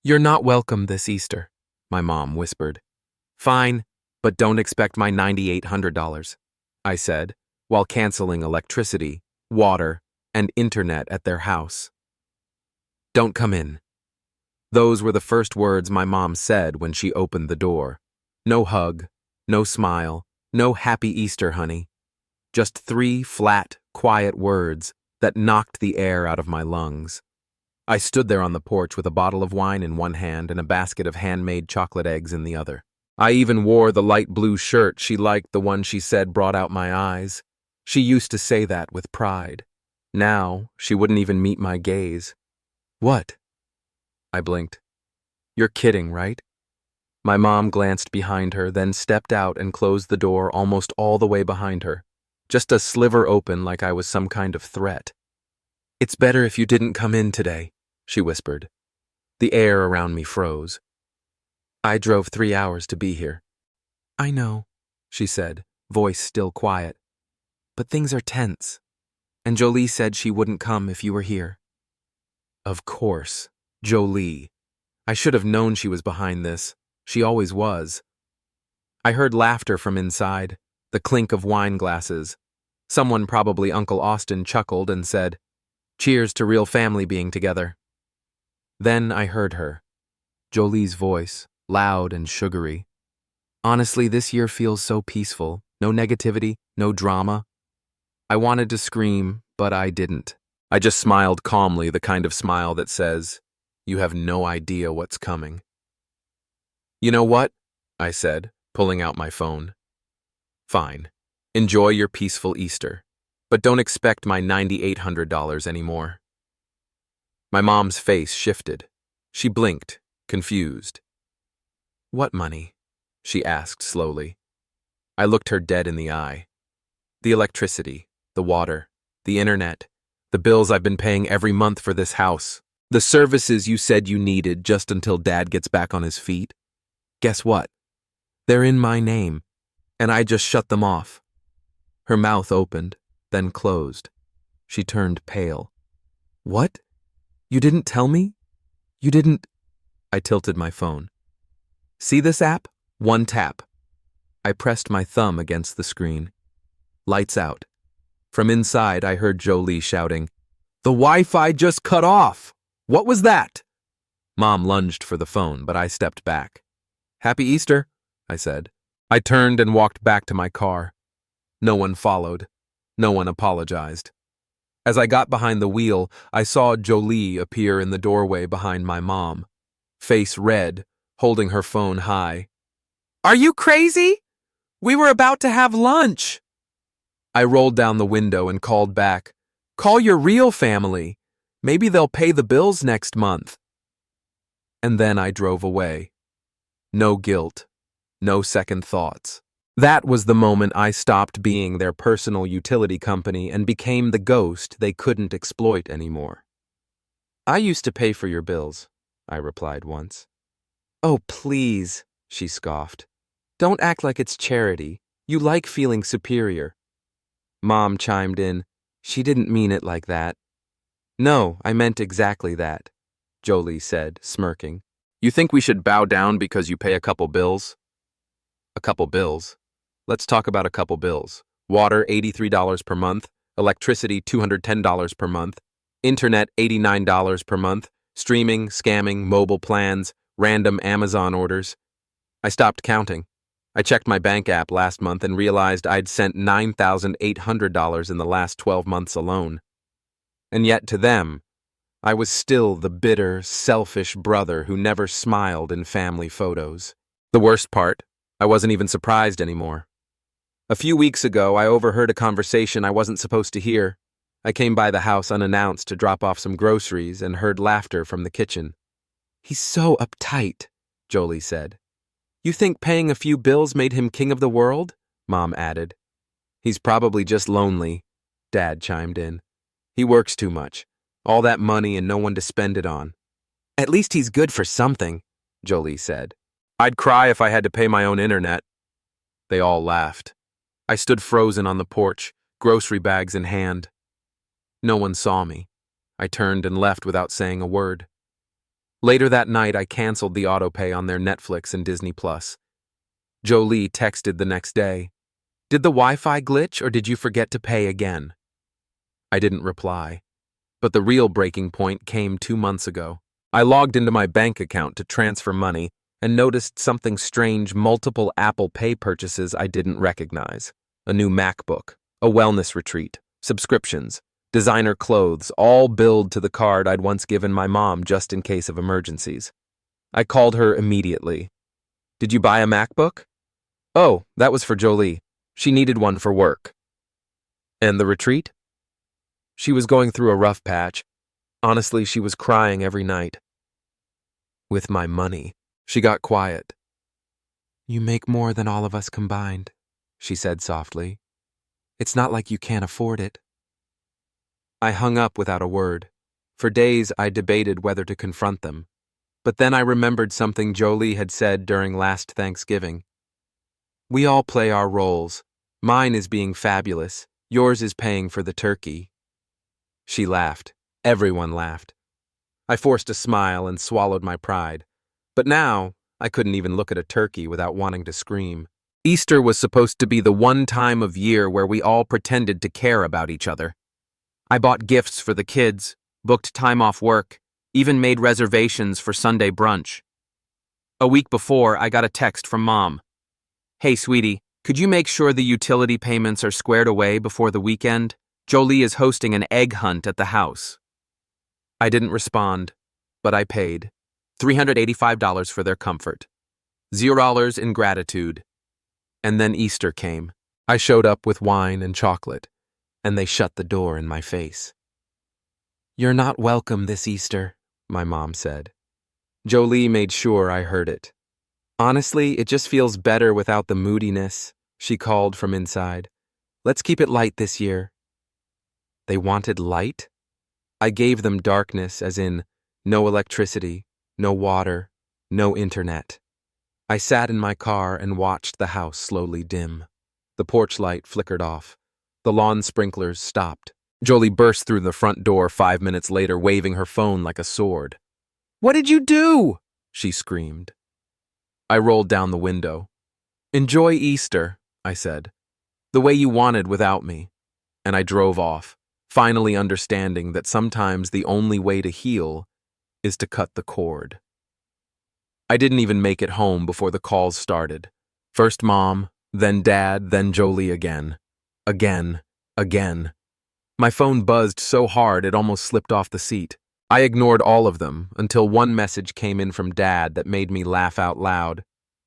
You're not welcome this Easter, my mom whispered. Fine, but don't expect my $9,800, I said, while canceling electricity, water, and internet at their house. Don't come in. Those were the first words my mom said when she opened the door. No hug, no smile, no happy Easter, honey. Just 3 flat, quiet words that knocked the air out of my lungs. I stood there on the porch with a bottle of wine in one hand and a basket of handmade chocolate eggs in the other. I even wore the light blue shirt she liked, the one she said brought out my eyes. She used to say that with pride. Now, she wouldn't even meet my gaze. What? I blinked. You're kidding, right? My mom glanced behind her, then stepped out and closed the door almost all the way behind her, just a sliver open like I was some kind of threat. It's better if you didn't come in today, she whispered. The air around me froze. I drove 3 hours to be here. I know, she said, voice still quiet. But things are tense, and Jolie said she wouldn't come if you were here. Of course, Jolie. I should have known she was behind this. She always was. I heard laughter from inside, the clink of wine glasses. Someone, probably Uncle Austin, chuckled and said, "Cheers to real family being together." Then I heard her, Jolie's voice, loud and sugary. Honestly, this year feels so peaceful. No negativity, no drama. I wanted to scream, but I didn't. I just smiled calmly, the kind of smile that says, "You have no idea what's coming." You know what? I said, pulling out my phone. Fine. Enjoy your peaceful Easter, but don't expect my $9,800 anymore. My mom's face shifted. She blinked, confused. What money? She asked slowly. I looked her dead in the eye. The electricity, the water, the internet, the bills I've been paying every month for this house, the services you said you needed just until Dad gets back on his feet. Guess what? They're in my name, and I just shut them off. Her mouth opened, then closed. She turned pale. What? You didn't tell me? You didn't... I tilted my phone. See this app? 1 tap. I pressed my thumb against the screen. Lights out. From inside, I heard Jolie shouting, "The Wi-Fi just cut off! What was that?" Mom lunged for the phone, but I stepped back. "Happy Easter," I said. I turned and walked back to my car. No one followed. No one apologized. As I got behind the wheel, I saw Jolie appear in the doorway behind my mom, face red, holding her phone high. "Are you crazy? We were about to have lunch." I rolled down the window and called back, "Call your real family. Maybe they'll pay the bills next month." And then I drove away. No guilt, no second thoughts. That was the moment I stopped being their personal utility company and became the ghost they couldn't exploit anymore. "I used to pay for your bills," I replied once. "Oh, please," she scoffed. "Don't act like it's charity. You like feeling superior." Mom chimed in. "She didn't mean it like that." "No, I meant exactly that," Jolie said, smirking. "You think we should bow down because you pay a couple bills?" A couple bills? Let's talk about a couple bills. Water, $83 per month. Electricity, $210 per month. Internet, $89 per month. Streaming, scamming, mobile plans, random Amazon orders. I stopped counting. I checked my bank app last month and realized I'd sent $9,800 in the last 12 months alone. And yet to them, I was still the bitter, selfish brother who never smiled in family photos. The worst part, I wasn't even surprised anymore. A few weeks ago, I overheard a conversation I wasn't supposed to hear. I came by the house unannounced to drop off some groceries and heard laughter from the kitchen. "He's so uptight," Jolie said. "You think paying a few bills made him king of the world?" Mom added. "He's probably just lonely," Dad chimed in. "He works too much. All that money and no one to spend it on." "At least he's good for something," Jolie said. "I'd cry if I had to pay my own internet." They all laughed. I stood frozen on the porch, grocery bags in hand. No one saw me. I turned and left without saying a word. Later that night, I canceled the autopay on their Netflix and Disney Plus. Jolie texted the next day, "Did the Wi-Fi glitch or did you forget to pay again?" I didn't reply. But the real breaking point came 2 months ago. I logged into my bank account to transfer money and noticed something strange: multiple Apple Pay purchases I didn't recognize. A new MacBook, a wellness retreat, subscriptions, designer clothes, all billed to the card I'd once given my mom just in case of emergencies. I called her immediately. "Did you buy a MacBook?" "Oh, that was for Jolie. She needed one for work." "And the retreat?" "She was going through a rough patch. Honestly, she was crying every night." "With my money." She got quiet. "You make more than all of us combined," she said softly. "It's not like you can't afford it." I hung up without a word. For days, I debated whether to confront them. But then I remembered something Jolie had said during last Thanksgiving. "We all play our roles. Mine is being fabulous. Yours is paying for the turkey." She laughed. Everyone laughed. I forced a smile and swallowed my pride. But now, I couldn't even look at a turkey without wanting to scream. Easter was supposed to be the one time of year where we all pretended to care about each other. I bought gifts for the kids, booked time off work, even made reservations for Sunday brunch. A week before, I got a text from Mom. "Hey, sweetie, could you make sure the utility payments are squared away before the weekend? Jolie is hosting an egg hunt at the house." I didn't respond, but I paid $385 for their comfort, $0 in gratitude. And then Easter came. I showed up with wine and chocolate, and they shut the door in my face. "You're not welcome this Easter," my mom said. Jolie made sure I heard it. "Honestly, it just feels better without the moodiness," she called from inside. "Let's keep it light this year." They wanted light? I gave them darkness, as in no electricity, no water, no internet. I sat in my car and watched the house slowly dim. The porch light flickered off. The lawn sprinklers stopped. Jolie burst through the front door 5 minutes later, waving her phone like a sword. "What did you do?" she screamed. I rolled down the window. "Enjoy Easter," I said. "The way you wanted without me." And I drove off, finally understanding that sometimes the only way to heal is to cut the cord. I didn't even make it home before the calls started. First Mom, then Dad, then Jolie again. Again. My phone buzzed so hard it almost slipped off the seat. I ignored all of them until one message came in from Dad that made me laugh out loud.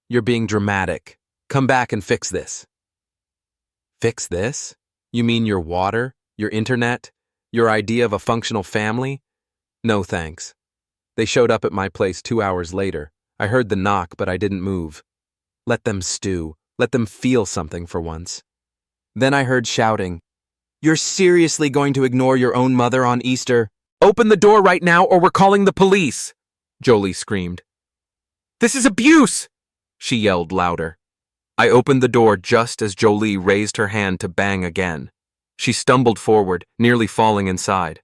"You're being dramatic. Come back and fix this." Fix this? You mean your water, your internet, your idea of a functional family? No thanks. They showed up at my place 2 hours later. I heard the knock, but I didn't move. Let them stew. Let them feel something for once. Then I heard shouting. "You're seriously going to ignore your own mother on Easter? Open the door right now or we're calling the police!" Jolie screamed. "This is abuse!" she yelled louder. I opened the door just as Jolie raised her hand to bang again. She stumbled forward, nearly falling inside.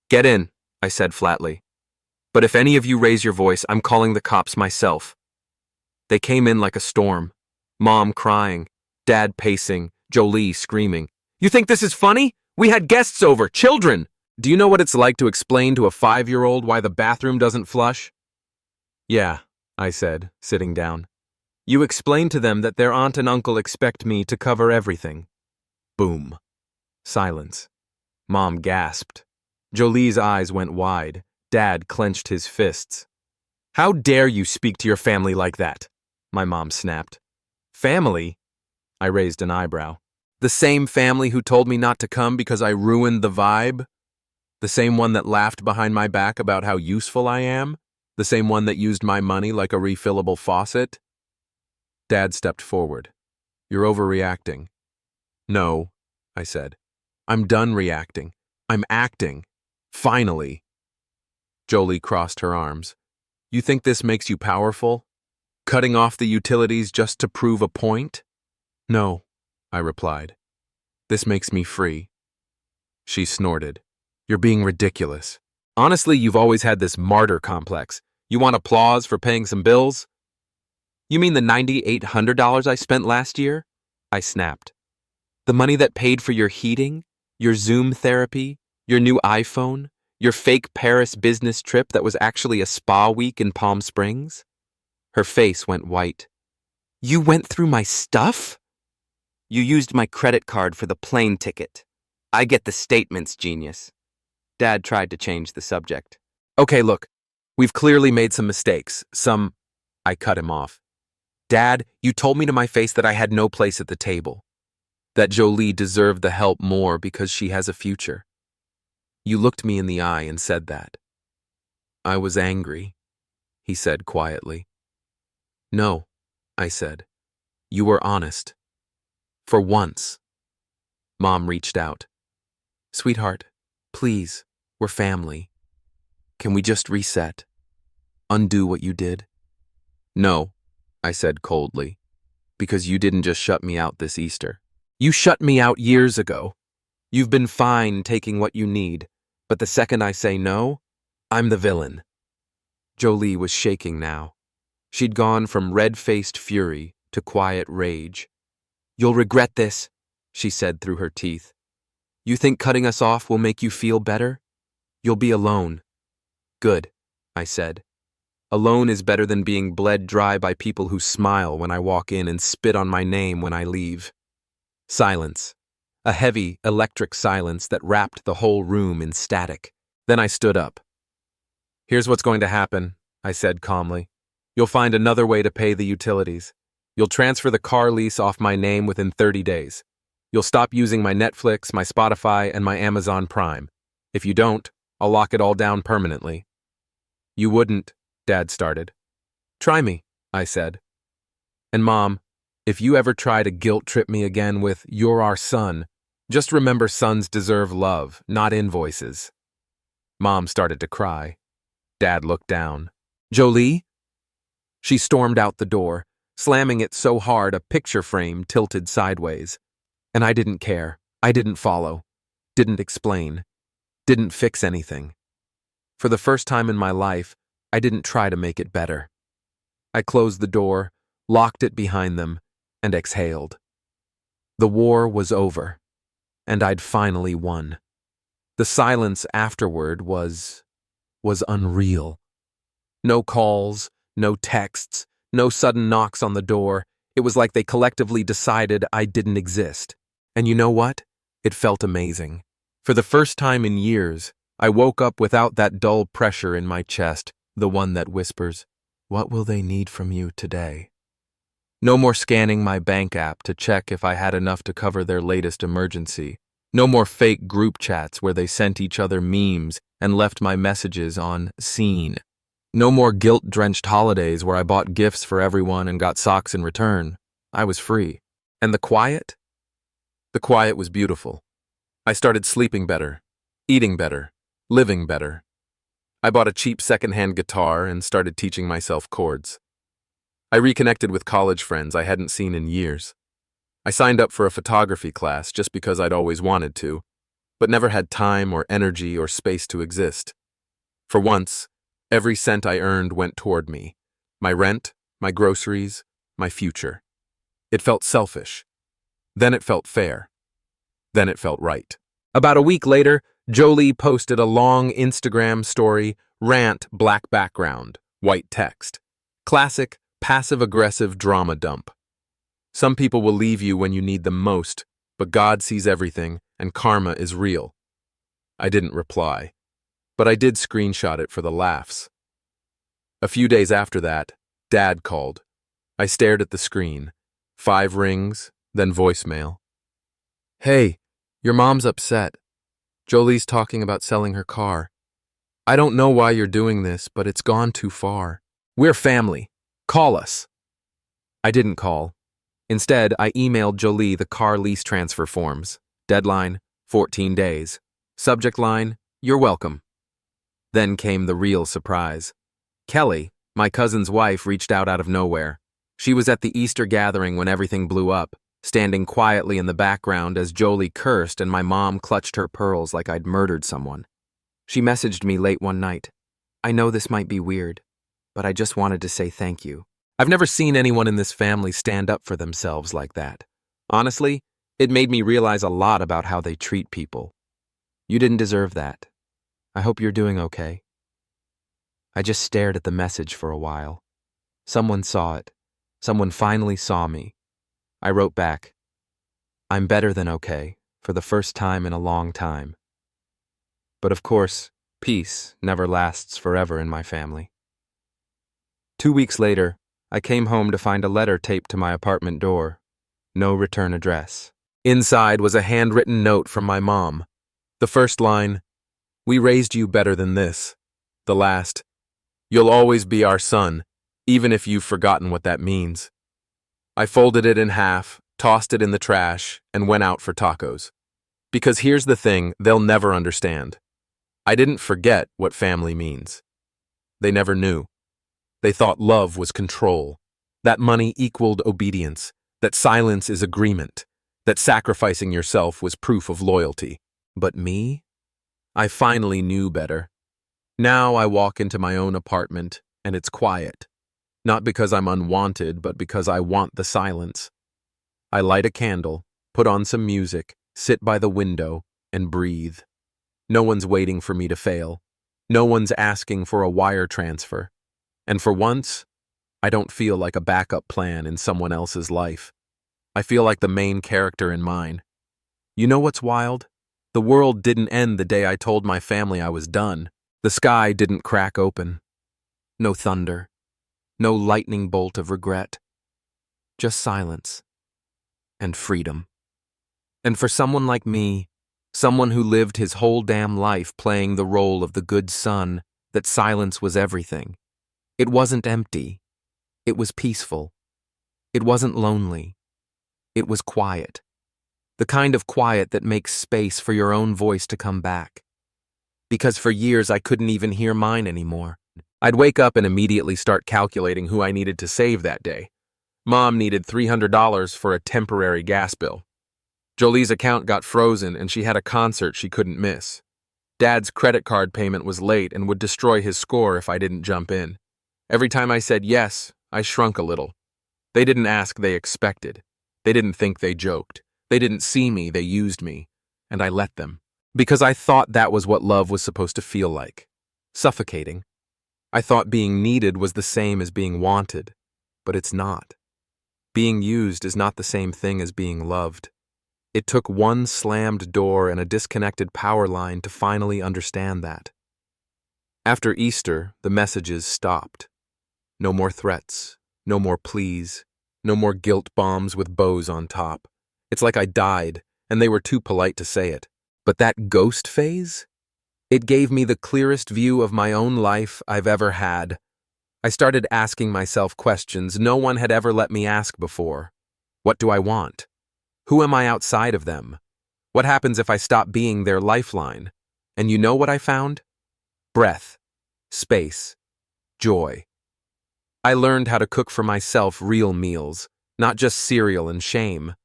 "Get in," I said flatly. "But if any of you raise your voice, I'm calling the cops myself." They came in like a storm. Mom crying, Dad pacing, Jolie screaming. "You think this is funny? We had guests over, children! Do you know what it's like to explain to a 5-year-old why the bathroom doesn't flush?" "Yeah," I said, sitting down. "You explain to them that their aunt and uncle expect me to cover everything." Boom. Silence. Mom gasped. Jolie's eyes went wide. Dad clenched his fists. "How dare you speak to your family like that?" my mom snapped. "Family?" I raised an eyebrow. "The same family who told me not to come because I ruined the vibe? The same one that laughed behind my back about how useful I am? The same one that used my money like a refillable faucet?" Dad stepped forward. "You're overreacting." "No," I said. "I'm done reacting. I'm acting. Finally." Jolie crossed her arms. "You think this makes you powerful? Cutting off the utilities just to prove a point?" "No," I replied. "This makes me free." She snorted. "You're being ridiculous. Honestly, you've always had this martyr complex. You want applause for paying some bills? You mean the $9,800 I spent last year? I snapped. The money that paid for your heating, your Zoom therapy, your new iPhone, your fake Paris business trip that was actually a spa week in Palm Springs? Her face went white. You went through my stuff? You used my credit card for the plane ticket. I get the statements, genius. Dad tried to change the subject. Okay, look, we've clearly made some mistakes. I cut him off. Dad, you told me to my face that I had no place at the table. That Jolie deserved the help more because she has a future. You looked me in the eye and said that. I was angry, he said quietly. No, I said. You were honest. For once. Mom reached out. Sweetheart, please, we're family. Can we just reset? Undo what you did? No, I said coldly, because you didn't just shut me out this Easter. You shut me out years ago. You've been fine taking what you need, but the second I say no, I'm the villain. Jolie was shaking now. She'd gone from red-faced fury to quiet rage. You'll regret this, she said through her teeth. You think cutting us off will make you feel better? You'll be alone. Good, I said. Alone is better than being bled dry by people who smile when I walk in and spit on my name when I leave. Silence. A heavy, electric silence that wrapped the whole room in static. Then I stood up. Here's what's going to happen, I said calmly. You'll find another way to pay the utilities. You'll transfer the car lease off my name within 30 days. You'll stop using my Netflix, my Spotify, and my Amazon Prime. If you don't, I'll lock it all down permanently. You wouldn't, Dad started. Try me, I said. And Mom, if you ever try to guilt trip me again with, you're our son, just remember sons deserve love, not invoices. Mom started to cry. Dad looked down. Jolie? She stormed out the door, slamming it so hard a picture frame tilted sideways. And I didn't care. I didn't follow. Didn't explain. Didn't fix anything. For the first time in my life, I didn't try to make it better. I closed the door, locked it behind them, and exhaled. The war was over, and I'd finally won. The silence afterward was unreal. No calls, no texts, no sudden knocks on the door. It was like they collectively decided I didn't exist. And you know what? It felt amazing. For the first time in years, I woke up without that dull pressure in my chest, the one that whispers, "What will they need from you today?" No more scanning my bank app to check if I had enough to cover their latest emergency. No more fake group chats where they sent each other memes and left my messages on seen. No more guilt-drenched holidays where I bought gifts for everyone and got socks in return. I was free. And the quiet? The quiet was beautiful. I started sleeping better, eating better, living better. I bought a cheap secondhand guitar and started teaching myself chords. I reconnected with college friends I hadn't seen in years. I signed up for a photography class just because I'd always wanted to, but never had time or energy or space to exist. For once, every cent I earned went toward me. My rent, my groceries, my future. It felt selfish. Then it felt fair. Then it felt right. About a week later, Jolie posted a long Instagram story, rant, black background, white text. Classic, passive-aggressive drama dump. Some people will leave you when you need them most, but God sees everything, and karma is real. I didn't reply, but I did screenshot it for the laughs. A few days after that, Dad called. I stared at the screen. 5 rings, then voicemail. Hey, your mom's upset. Jolie's talking about selling her car. I don't know why you're doing this, but it's gone too far. We're family. Call us. I didn't call. Instead, I emailed Jolie the car lease transfer forms. Deadline, 14 days. Subject line, you're welcome. Then came the real surprise. Kelly, my cousin's wife, reached out of nowhere. She was at the Easter gathering when everything blew up, standing quietly in the background as Jolie cursed and my mom clutched her pearls like I'd murdered someone. She messaged me late one night. I know this might be weird, but I just wanted to say thank you. I've never seen anyone in this family stand up for themselves like that. Honestly, it made me realize a lot about how they treat people. You didn't deserve that. I hope you're doing okay. I just stared at the message for a while. Someone saw it. Someone finally saw me. I wrote back, I'm better than okay, for the first time in a long time. But of course, peace never lasts forever in my family. 2 weeks later, I came home to find a letter taped to my apartment door. No return address. Inside was a handwritten note from my mom. The first line, we raised you better than this. The last, you'll always be our son, even if you've forgotten what that means. I folded it in half, tossed it in the trash, and went out for tacos. Because here's the thing they'll never understand. I didn't forget what family means. They never knew. They thought love was control, that money equaled obedience, that silence is agreement, that sacrificing yourself was proof of loyalty. But me? I finally knew better. Now I walk into my own apartment, and it's quiet. Not because I'm unwanted, but because I want the silence. I light a candle, put on some music, sit by the window, and breathe. No one's waiting for me to fail. No one's asking for a wire transfer. And for once, I don't feel like a backup plan in someone else's life. I feel like the main character in mine. You know what's wild? The world didn't end the day I told my family I was done. The sky didn't crack open. No thunder. No lightning bolt of regret. Just silence. And freedom. And for someone like me, someone who lived his whole damn life playing the role of the good son, that silence was everything. It wasn't empty. It was peaceful. It wasn't lonely. It was quiet. The kind of quiet that makes space for your own voice to come back. Because for years I couldn't even hear mine anymore. I'd wake up and immediately start calculating who I needed to save that day. Mom needed $300 for a temporary gas bill. Jolie's account got frozen and she had a concert she couldn't miss. Dad's credit card payment was late and would destroy his score if I didn't jump in. Every time I said yes, I shrunk a little. They didn't ask, they expected. They didn't think, they joked. They didn't see me, they used me. And I let them. Because I thought that was what love was supposed to feel like. Suffocating. I thought being needed was the same as being wanted. But it's not. Being used is not the same thing as being loved. It took one slammed door and a disconnected power line to finally understand that. After Easter, the messages stopped. No more threats. No more pleas. No more guilt bombs with bows on top. It's like I died, and they were too polite to say it. But that ghost phase? It gave me the clearest view of my own life I've ever had. I started asking myself questions no one had ever let me ask before. What do I want? Who am I outside of them? What happens if I stop being their lifeline? And you know what I found? Breath, space, joy. I learned how to cook for myself real meals, not just cereal and shame.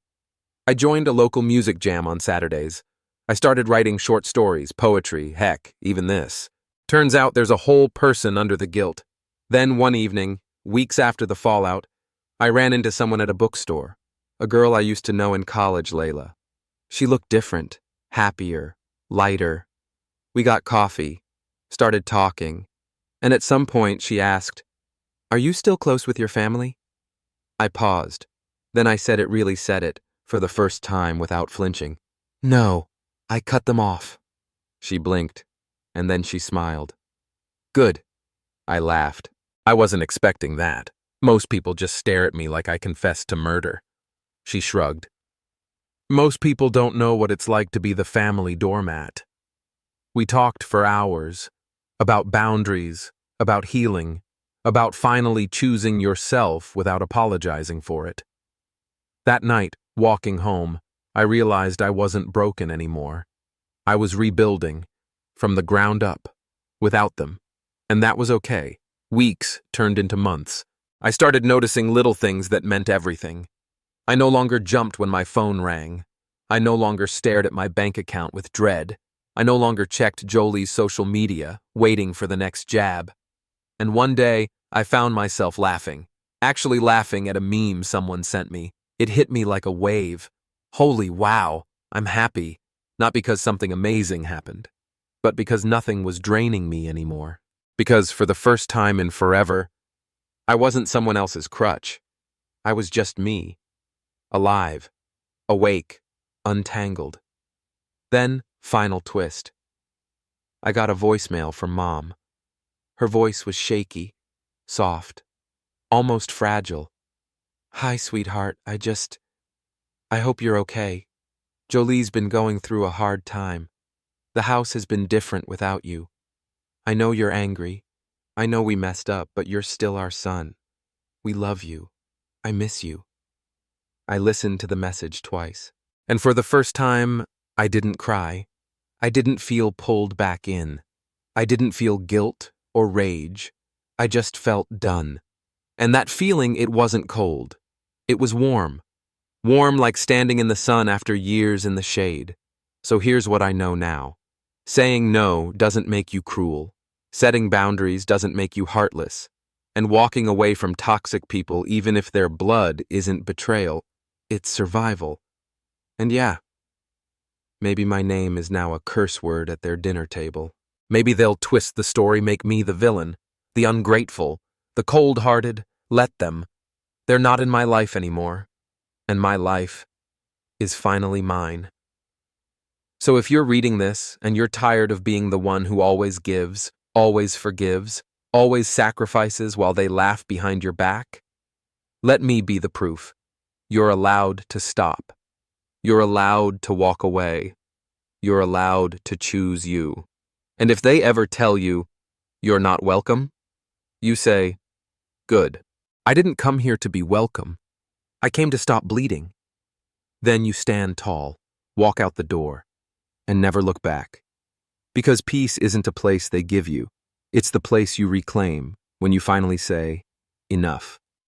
I joined a local music jam on Saturdays. I started writing short stories, poetry, heck, even this. Turns out there's a whole person under the guilt. Then one evening, weeks after the fallout, I ran into someone at a bookstore, a girl I used to know in college, Layla. She looked different, happier, lighter. We got coffee, started talking, and at some point she asked, "Are you still close with your family?" I paused. Then I said it, for the first time without flinching. "No, I cut them off." She blinked, and then she smiled. "Good." I laughed. I wasn't expecting that. Most people just stare at me like I confessed to murder. She shrugged. Most people don't know what it's like to be the family doormat. We talked for hours about boundaries, about healing, about finally choosing yourself without apologizing for it. That night, walking home, I realized I wasn't broken anymore. I was rebuilding, from the ground up, without them. And that was okay. Weeks turned into months. I started noticing little things that meant everything. I no longer jumped when my phone rang. I no longer stared at my bank account with dread. I no longer checked Jolie's social media, waiting for the next jab. And one day, I found myself laughing. Actually laughing at a meme someone sent me. It hit me like a wave. Holy wow, I'm happy. Not because something amazing happened, but because nothing was draining me anymore. Because for the first time in forever, I wasn't someone else's crutch. I was just me. Alive. Awake. Untangled. Then, final twist. I got a voicemail from Mom. Her voice was shaky, soft, almost fragile. "Hi, sweetheart, I hope you're okay. Jolie's been going through a hard time. The house has been different without you. I know you're angry. I know we messed up, but you're still our son. We love you. I miss you." I listened to the message twice. And for the first time, I didn't cry. I didn't feel pulled back in. I didn't feel guilt or rage. I just felt done. And that feeling, it wasn't cold. It was warm. Warm like standing in the sun after years in the shade. So here's what I know now. Saying no doesn't make you cruel. Setting boundaries doesn't make you heartless. And walking away from toxic people, even if their blood isn't betrayal, it's survival. And yeah, maybe my name is now a curse word at their dinner table. Maybe they'll twist the story, make me the villain, the ungrateful, the cold-hearted. Let them. They're not in my life anymore. And my life is finally mine. So if you're reading this and you're tired of being the one who always gives, always forgives, always sacrifices while they laugh behind your back, let me be the proof. You're allowed to stop. You're allowed to walk away. You're allowed to choose you. And if they ever tell you you're not welcome, you say, "Good. I didn't come here to be welcome. I came to stop bleeding." Then you stand tall, walk out the door, and never look back. Because peace isn't a place they give you. It's the place you reclaim when you finally say, enough.